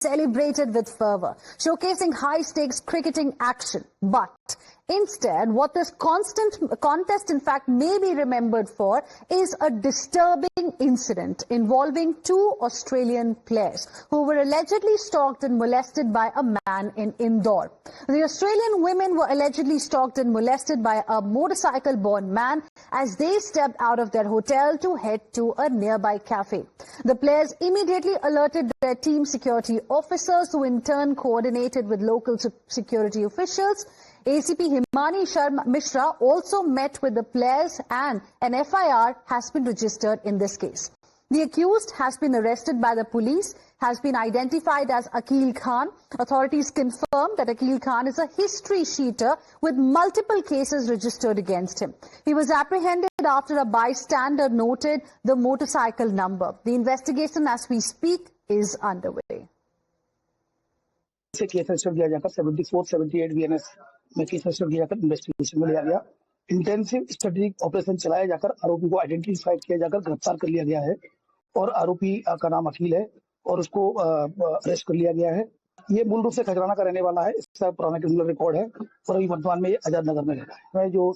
celebrated with fervor, showcasing high-stakes cricketing action. But instead, what this contest in fact may be remembered for is a disturbing incident involving two Australian players who were allegedly stalked and molested by a man in Indore. The Australian women were allegedly stalked and molested by a motorcycle-borne man as they stepped out of their hotel to head to a nearby cafe. The players immediately alerted their team security officers, who in turn coordinated with local security officials. ACP Himani Sharma Mishra also met with the players, and an FIR has been registered in this case. The accused has been arrested by the police, has been identified as Akil Khan. Authorities confirm that Akil Khan is a history sheeter with multiple cases registered against him. He was apprehended after a bystander noted the motorcycle number. The investigation as we speak is underway. में case register किया जाकर investigation में लिया गया। Intensive strategic operation चलाया जाकर आरोपी को आइडेंटिफाई किया जाकर गिरफ्तार कर लिया गया है और आरोपी का नाम अखिल है और उसको अरेस्ट कर लिया गया है। ये मूल रूप से खजराना का रहने वाला है, इसका पुराना क्रिमिनल रिकॉर्ड है और अभी वर्तमान में ये आजाद नगर में रह रहा है। जो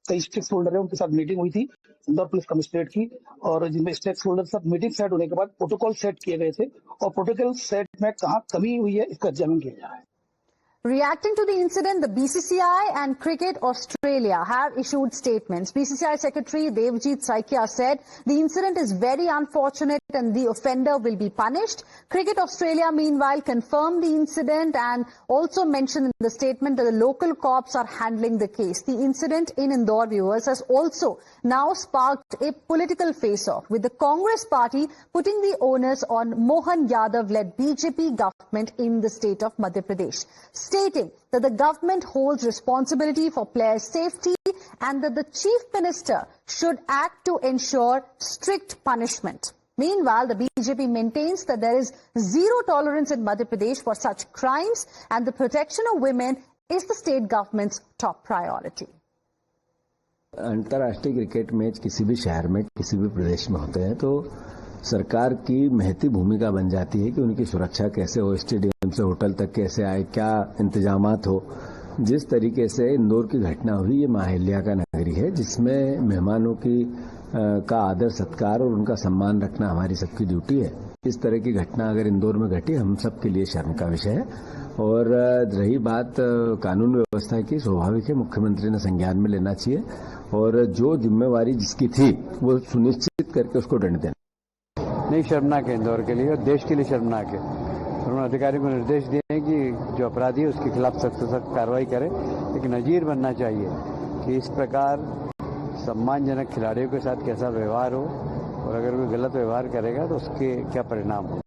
कई स्टेक होल्डर है उनके साथ मीटिंग हुई थी इंदौर पुलिस कमिश्नरेट की, और जिनमें स्टेक होल्डर के साथ मीटिंग सेट होने के बाद प्रोटोकॉल सेट किए गए थे और प्रोटोकॉल सेट में कहाँ कमी हुई है इसका एग्जामिन किया जा रहा है। Reacting to the incident, the BCCI and Cricket Australia have issued statements. BCCI Secretary Devjit Saikia said the incident is very unfortunate and the offender will be punished. Cricket Australia, meanwhile, confirmed the incident and also mentioned in the statement that the local cops are handling the case. The incident in Indore, viewers, has also now sparked a political face-off, with the Congress party putting the onus on Mohan Yadav-led BJP government in the state of Madhya Pradesh, stating that the government holds responsibility for players' safety and that the Chief Minister should act to ensure strict punishment. Meanwhile, the BJP maintains that there is zero tolerance in Madhya Pradesh for such crimes and the protection of women is the state government's top priority. अंतर्राष्ट्रीय cricket match किसी भी शहर में किसी भी प्रदेश में होते हैं तो सरकार की महती भूमिका बन जाती है कि उनकी सुरक्षा कैसे हो, स्टेडियम से होटल तक कैसे आए, क्या इंतजामात हो। जिस तरीके से इंदौर की घटना हुई, ये माहिल्या का नगरी है जिसमें मेहमानों का आदर सत्कार और उनका सम्मान रखना हमारी सबकी ड्यूटी है। इस तरह की घटना अगर इंदौर में घटी हम सबके लिए शर्म का विषय है। और रही बात कानून व्यवस्था की, स्वाभाविक है मुख्यमंत्री ने संज्ञान में लेना चाहिए और जो जिम्मेवारी जिसकी थी वो सुनिश्चित करके उसको दंड देना। नहीं, शर्मनाक है इंदौर के लिए और देश के लिए शर्मनाक है। उन्होंने अधिकारी को निर्देश दिए हैं कि जो अपराधी है उसके खिलाफ सख्त से सख्त कार्रवाई करे, लेकिन नजीर बनना चाहिए कि इस प्रकार सम्मानजनक खिलाड़ियों के साथ कैसा व्यवहार हो और अगर कोई गलत व्यवहार करेगा तो उसके क्या परिणाम हो।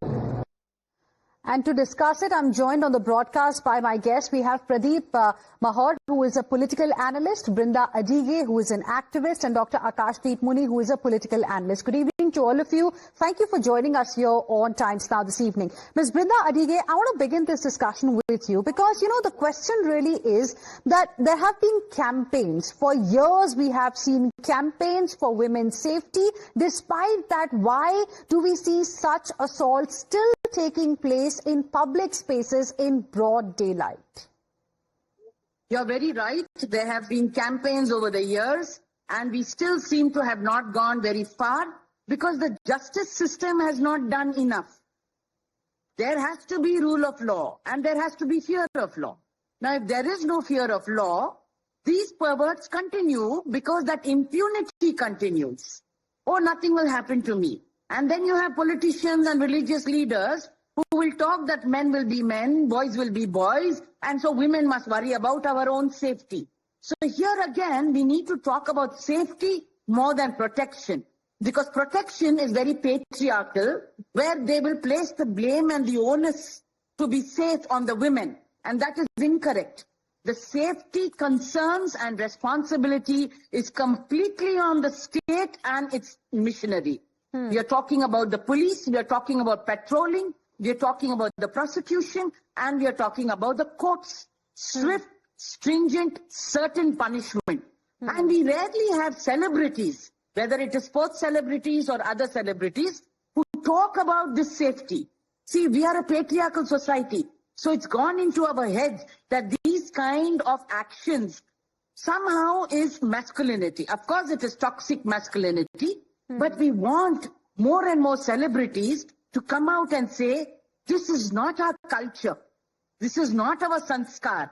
And to discuss it, I'm joined on the broadcast by my guests. We have Pradeep Mahor, who is a political analyst, Brinda Adige, who is an activist, and Dr. Akashdeep Muni, who is a political analyst. Good evening to all of you. Thank you for joining us here on Times Now this evening. Ms. Brinda Adige, I want to begin this discussion with you because, you know, the question really is that there have been campaigns. For years, we have seen campaigns for women's safety. Despite that, why do we see such assaults still taking place in public spaces in broad daylight? You're very right. There have been campaigns over the years, and we still seem to have not gone very far because the justice system has not done enough. There has to be rule of law, and there has to be fear of law. Now, if there is no fear of law, these perverts continue because that impunity continues. Oh, nothing will happen to me. And then you have politicians and religious leaders who will talk that men will be men, boys will be boys, and so women must worry about our own safety. So here again, we need to talk about safety more than protection, because protection is very patriarchal, where they will place the blame and the onus to be safe on the women, and that is incorrect. The safety concerns and responsibility is completely on the state and its missionary. We are talking about the police, we are talking about patrolling, we are talking about the prosecution, and we are talking about the courts. Swift, stringent, certain punishment. And we rarely have celebrities, whether it is sports celebrities or other celebrities, who talk about this safety. See, we are a patriarchal society. So it's gone into our heads that these kind of actions somehow is masculinity. Of course, it is toxic masculinity, but we want more and more celebrities to come out and say, this is not our culture. This is not our sanskar.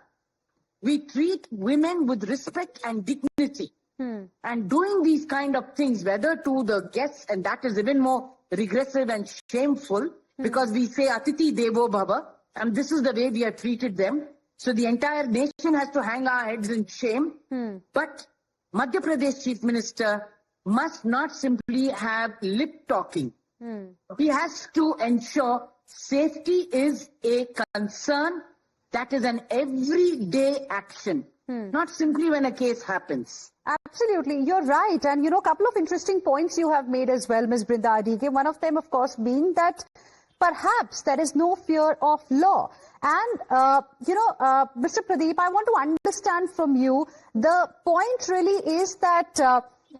We treat women with respect and dignity. And doing these kind of things, whether to the guests, and that is even more regressive and shameful, because we say Atiti Devo Bhava, and this is the way we have treated them. So the entire nation has to hang our heads in shame. But Madhya Pradesh Chief Minister must not simply have lip talking. He has to ensure safety is a concern that is an everyday action, not simply when a case happens. Absolutely, you're right. And, you know, a couple of interesting points you have made as well, Ms. Brinda Adige. One of them, of course, being that perhaps there is no fear of law. And, Mr. Pradeep, I want to understand from you, the point really is that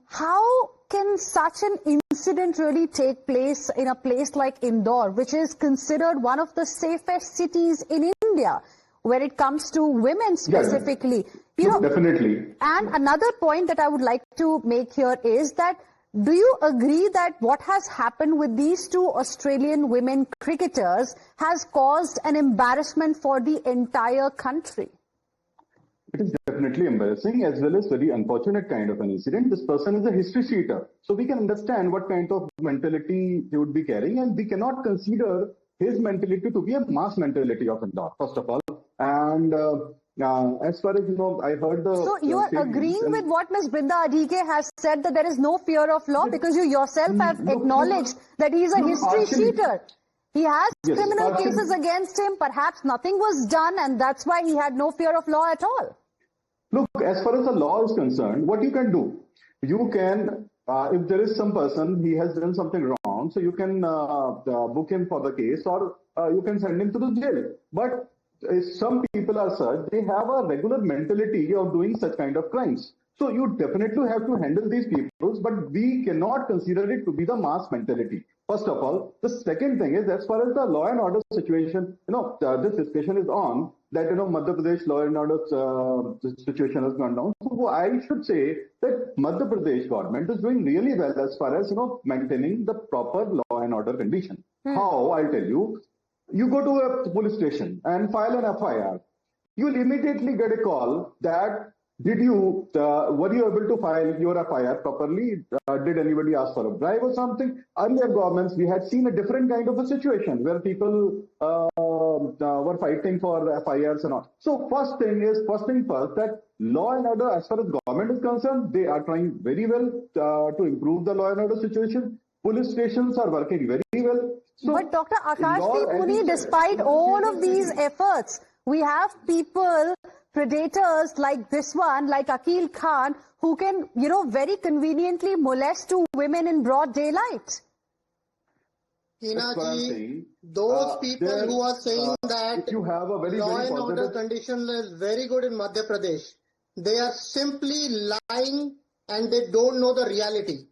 how can such an incident really take place in a place like Indore, which is considered one of the safest cities in India, when it comes to women specifically? Definitely. And another point that I would like to make here is that, do you agree that what has happened with these two Australian women cricketers has caused an embarrassment for the entire country? It is definitely embarrassing as well as very unfortunate kind of an incident. This person is a history cheater. So we can understand what kind of mentality he would be carrying, and we cannot consider his mentality to be a mass mentality of Indore, first of all. And as far as, I heard the... So you are agreeing with what Ms. Brinda Adige has said, that there is no fear of law, because you yourself have acknowledged that he is a history cheater. He has criminal cases against him. Perhaps nothing was done, and that's why he had no fear of law at all. Look, as far as the law is concerned, what you can do, you can, if there is some person, he has done something wrong, so you can book him for the case, or you can send him to the jail. But some people are such, they have a regular mentality of doing such kind of crimes. So you definitely have to handle these people, but we cannot consider it to be the mass mentality. First of all, the second thing is, as far as the law and order situation, this discussion is on that, Madhya Pradesh law and order situation has gone down. So I should say that Madhya Pradesh government is doing really well as far as, maintaining the proper law and order condition. How? I'll tell you. You go to a police station and file an FIR. You'll immediately get a call that, were you able to file your FIR properly? Did anybody ask for a bribe or something? Earlier governments, we had seen a different kind of a situation where people were fighting for FIRs and all. So first thing first, that law and order, as far as government is concerned, they are trying very well to improve the law and order situation. Police stations are working very well. So, but Dr. Akashdeep Puni, despite all of these efforts, we have people, predators like this one, like Akil Khan, who can, very conveniently molest two women in broad daylight. Hinaji, those people who are saying that you have a very, law very and order condition is very good in Madhya Pradesh, they are simply lying and they don't know the reality.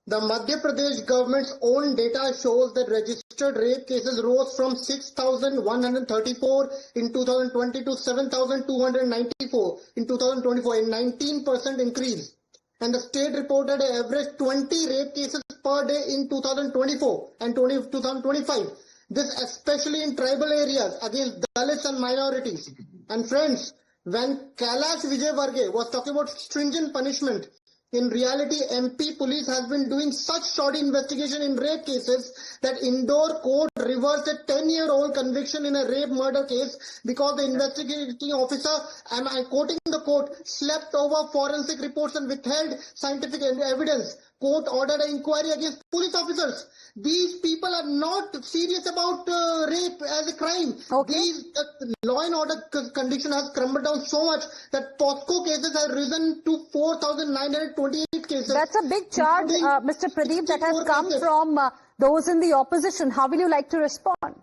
The Madhya Pradesh government's own data shows that registered rape cases rose from 6,134 in 2020 to 7,294 in 2024, a 19% increase. And the state reported an average 20 rape cases per day in 2024 and 2025. This especially in tribal areas against Dalits and minorities. And friends, when Kailash Vijayvargiya was talking about stringent punishment, in reality, MP police has been doing such shoddy investigation in rape cases that Indore court reversed a 10-year-old conviction in a rape murder case because the investigating officer, and I'm quoting the court, slept over forensic reports and withheld scientific evidence. Court ordered an inquiry against police officers. These people are not serious about rape as a crime. Okay. These law and order condition has crumbled down so much that POSCO cases have risen to 4,928 cases. That's a big charge, Mr. Pradeep, that has come from those in the opposition. How will you like to respond?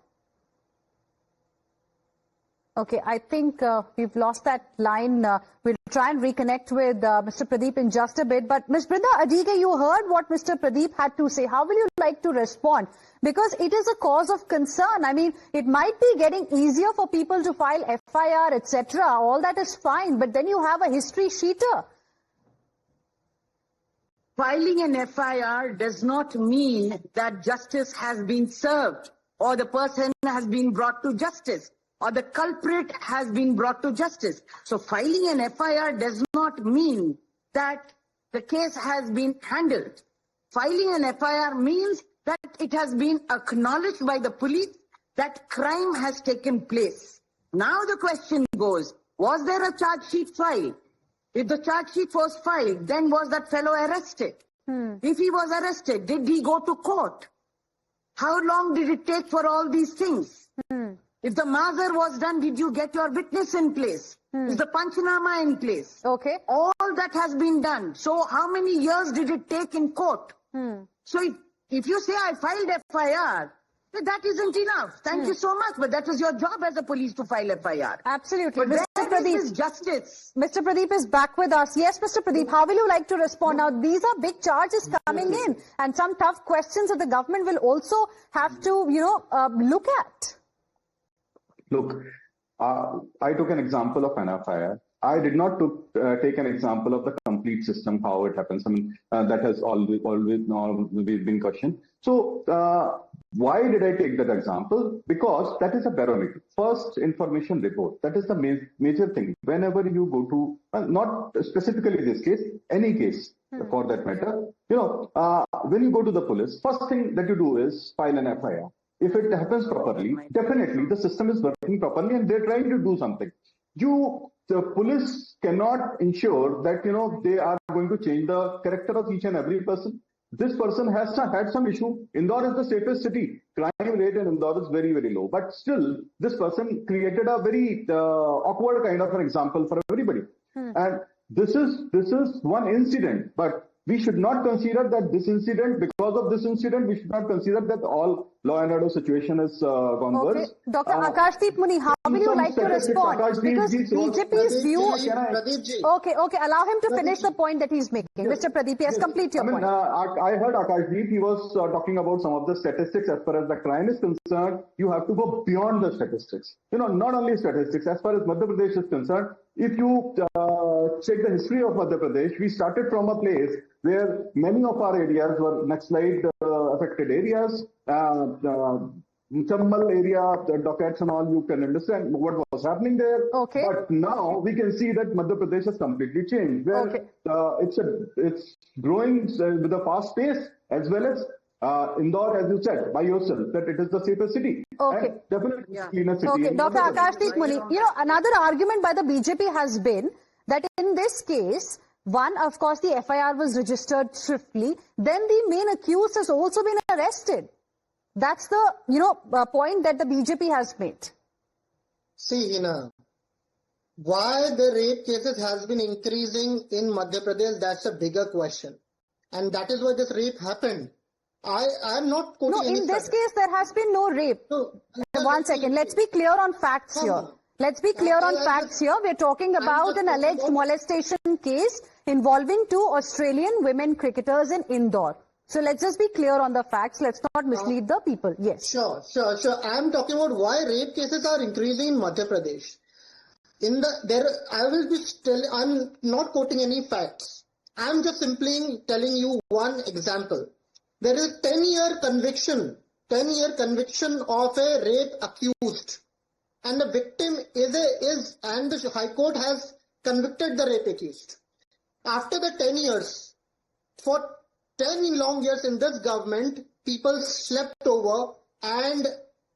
Okay, I think we've lost that line. We'll try and reconnect with Mr. Pradeep in just a bit. But Ms. Brinda Adhike, you heard what Mr. Pradeep had to say. How will you like to respond? Because it is a cause of concern. I mean, it might be getting easier for people to file FIR, etc. All that is fine. But then you have a history sheeter. Filing an FIR does not mean that justice has been served or the person has been brought to justice or the culprit has been brought to justice. So filing an FIR does not mean that the case has been handled. Filing an FIR means that it has been acknowledged by the police that crime has taken place. Now the question goes, was there a charge sheet filed? If the charge sheet was filed, then was that fellow arrested? If he was arrested, did he go to court? How long did it take for all these things? If the Mazar was done, did you get your witness in place? Is the Panchanama in place? Okay. All that has been done. So how many years did it take in court? So if you say I filed FIR, that isn't enough. Thank you so much. But that was your job as a police to file FIR. Absolutely. But Mr. where Pradeep is justice? Mr. Pradeep is back with us. Yes, Mr. Pradeep, how will you like to respond? Now, these are big charges coming in and some tough questions that the government will also have to, look at. Look, I took an example of an FIR. I did not take an example of the complete system, how it happens. I mean, that has always been questioned. So, why did I take that example? Because that is a barometer. First information report. That is the major thing. Whenever you go to, not specifically this case, any case for that matter, when you go to the police, first thing that you do is file an FIR. If it happens properly, definitely the system is working properly and they're trying to do something. The police cannot ensure that, they are going to change the character of each and every person. This person has had some issue. Indore is the safest city. Crime rate in Indore is very, very low. But still, this person created a very awkward kind of an example for everybody. And this is one incident. But we should not consider that this incident, because of this incident, we should not consider that all law and order situation is gone worse. Dr. Akashdeep Muni, how will you like to respond? Because BJP's view... Okay, allow him to finish the point that he's making. Mr. Pradeep, yes, complete your point. I heard Akashdeep, he was talking about some of the statistics. As far as the crime is concerned, you have to go beyond the statistics. Not only statistics, as far as Madhya Pradesh is concerned, if you check the history of Madhya Pradesh, we started from a place where many of our areas were Naxalite affected areas, Chambal area, the dockets and all, you can understand what was happening there. Okay. But now we can see that Madhya Pradesh has completely changed. Where it's growing with a fast pace, as well as Indore, as you said, by yourself, that it is the safest city. Okay. And definitely cleaner city. Okay, Dr. Akashdeep Muni, another argument by the BJP has been that in this case, one, of course, the FIR was registered swiftly. Then the main accused has also been arrested. That's the, point that the BJP has made. See, why the rape cases has been increasing in Madhya Pradesh, that's a bigger question. And that is why this rape happened. I am not quoting No, in this case, there has been no rape. No, 1 second. Let's be clear on facts here. Let's be clear on facts here. We're talking about an alleged molestation case involving 2 Australian women cricketers in Indore. So let's just be clear on the facts. Let's not mislead the people. Yes. Sure. I am talking about why rape cases are increasing in Madhya Pradesh. I'm not quoting any facts. I'm just simply telling you one example. There is 10-year conviction of a rape accused. And the victim and the High Court has convicted the rape accused. After the 10 years, for 10 long years in this government, people slept over and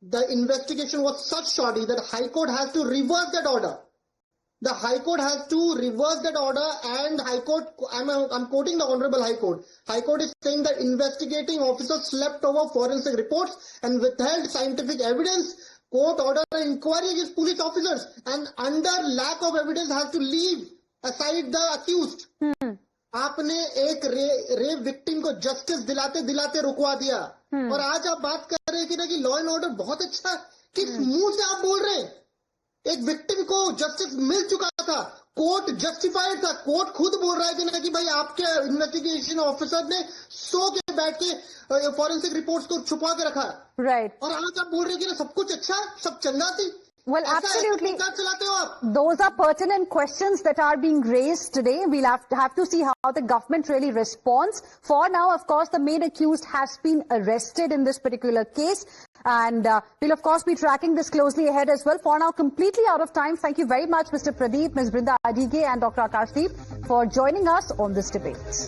the investigation was such shoddy that High Court has to reverse that order. The High Court has to reverse that order, and High Court, I'm quoting the Honorable High Court. High Court is saying that investigating officers slept over forensic reports and withheld scientific evidence. Court ordered an inquiry against police officers, and under lack of evidence has to leave aside the accused. आपने एक rape victim को justice दिलाते दिलाते रुकवा दिया और आज आप बात कर रहे हैं कि लॉ एंड ऑर्डर बहुत अच्छा, किस मुंह से आप बोल रहे हैं? एक विक्टिम को जस्टिस मिल चुका था, कोर्ट जस्टिफाइड था, कोर्ट खुद बोल रहा है कि ना कि भाई आपके इन्वेस्टिगेशन ऑफिसर ने सो के बैठ के फॉरेंसिक रिपोर्ट्स को छुपा के रखा, राइट। और आज आप बोल रहे हैं कि ना सब कुछ अच्छा, सब चंदा थी। Well, absolutely. चलाते हो आप? Those are pertinent questions that are being raised today. We'll have to see how the government really responds. For now, of course, the main accused has been arrested in this particular case. And we'll, of course, be tracking this closely ahead as well. For now, completely out of time. Thank you very much, Mr. Pradeep, Ms. Brinda Adige and Dr. Akashdeep for joining us on this debate.